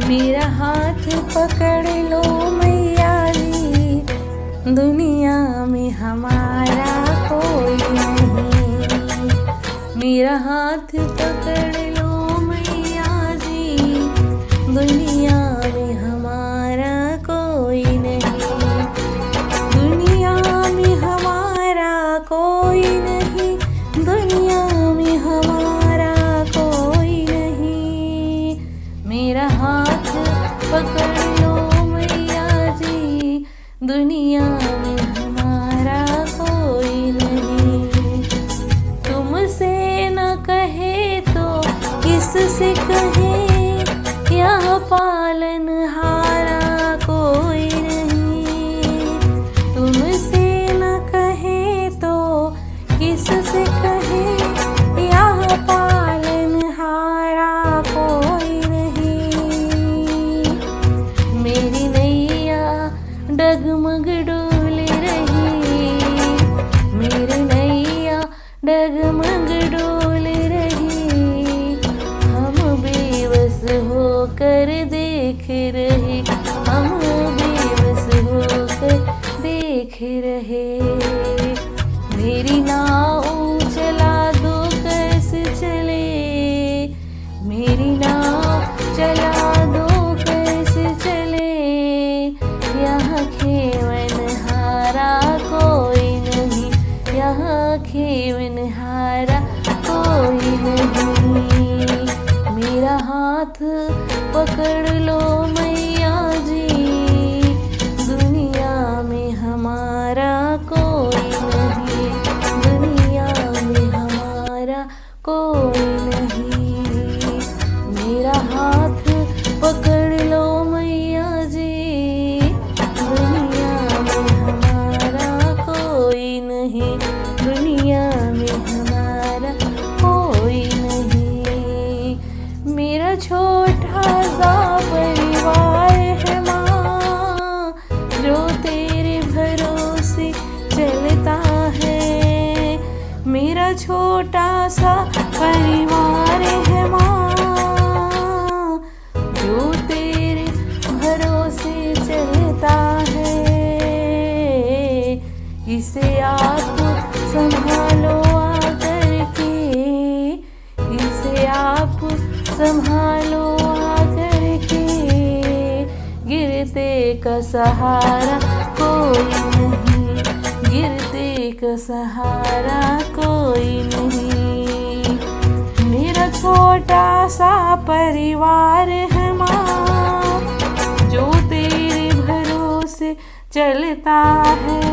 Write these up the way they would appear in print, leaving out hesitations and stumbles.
मेरा हाथ पकड़ लो मैया जी, दुनिया में हमारा कोई नहीं। मेरा हाथ पकड़ लो मैया जी, दुनिया में हमारा कोई नहीं। दुनिया में हमारा कोई नहीं, दुनिया में हमारा कोई नहीं। मेरा हाथ पकड़ लो मैया जी, दुनिया में हमारा कोई नहीं। तुमसे न कहे तो किससे कहे, यहाँ पालनहारा कोई नहीं। तुमसे न कहे तो किससे कहे, यहाँ पालनहारा कोई नहीं। मेरी नैया डगमग डोल रही, मेरी नैया डगमग डोल रही। हम बेबस होकर देख रहे, हम बेबस होकर देख रहे। मेरी नाव चला दो कैसे चले, मेरी नाव चला दो कैसे चले। यहाँ खेवनहारा कोई नहीं, यहाँ खेवनहारा कोई नहीं। मेरा हाथ पकड़ लो मैया जी, दुनिया में हमारा कोई नहीं, दुनिया में हमारा कोई नहीं। मेरा हाथ पकड़ लो मैया जी, दुनिया में हमारा कोई नहीं, दुनिया में हमारा कोई नहीं। मेरा छोटा सा परिवार है माँ, जो तेरे भरोसे चलता है। मेरा छोटा सा परिवार है माँ, जो तेरे भरोसे चलता है। इसे आप संभालो आकर के, इसे आप संभालो आकर के। गिरते का सहारा कोई नहीं, गिरते का सहारा कोई नहीं। मेरा छोटा सा परिवार है माँ, जो तेरे भरोसे चलता है।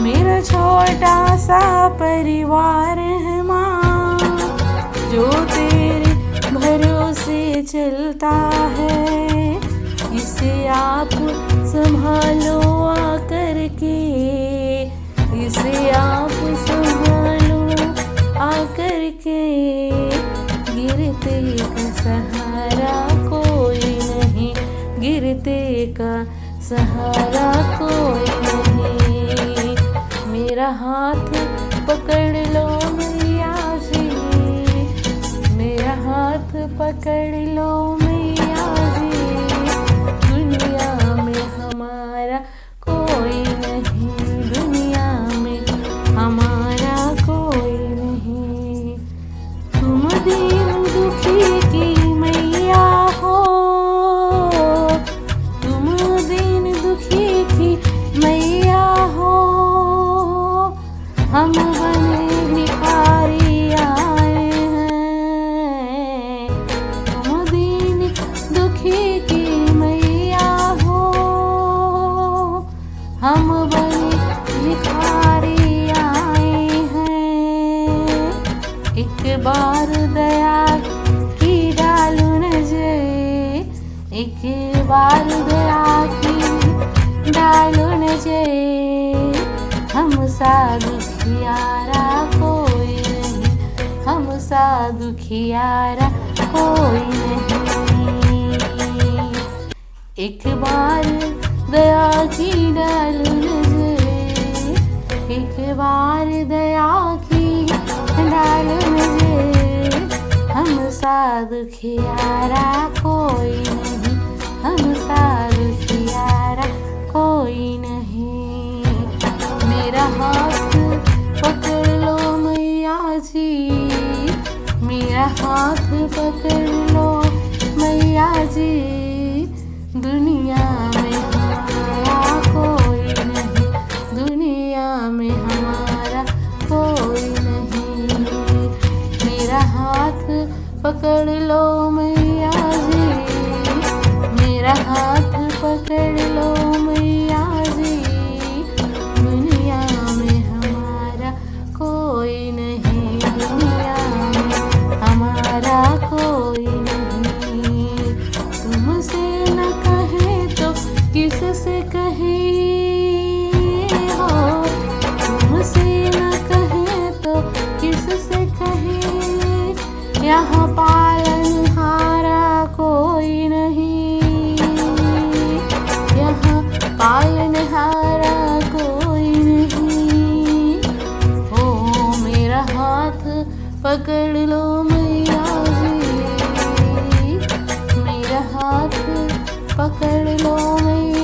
मेरा छोटा सा परिवार है माँ, जो तेरे भरोसे चलता है। इसे आप संभालो आकर के, इसे आप संभालो आकर के। गिरते का सहारा कोई नहीं, गिरते का सहारा कोई नहीं। मेरा हाथ पकड़ लो मैया जी, मेरा हाथ पकड़ लो मैया जी, दुनिया में हमारा कोई नहीं, दुनिया में हमारा कोई नहीं। तुम दीन दुखी की मैया हो, तुम दीन दुखी की मैया हो। हम बने भिखारी आए हैं, तुम दीन दुखी की मैया हो। हम बने भिखारी आए हैं। एक बार दया की डालो नजर, एक बार दया की डालो नजर। हम सा दुखियारा कोई नहीं, हम सा दुखियारा कोई नहीं। एक बार दया की डालो नजर, एक बार दया की डालो नजर। हम सा दुखियारा कोई नहीं, हमसा दुखियारा कोई नहीं। मेरा हाथ पकड़ लो मैया जी, मेरा हाथ पकड़ लो मैया जी। दुनिया में हमारा कोई नहीं, दुनिया में हमारा कोई नहीं। मेरा हाथ पकड़ लो मैया जी, मेरा हाथ पकड़ लो मैया जी। दुनिया में हमारा कोई नहीं, दुनिया में हमारा कोई नहीं। तुमसे न कहे तो किससे कहे हो, तुमसे न कहे तो किससे कहे। यहाँ पालनहारा कोई नहीं, यहाँ पालनहारा कोई नहीं। ओ मेरा हाथ पकड़ लो मैया जी, मेरा हाथ पकड़ लो मैया।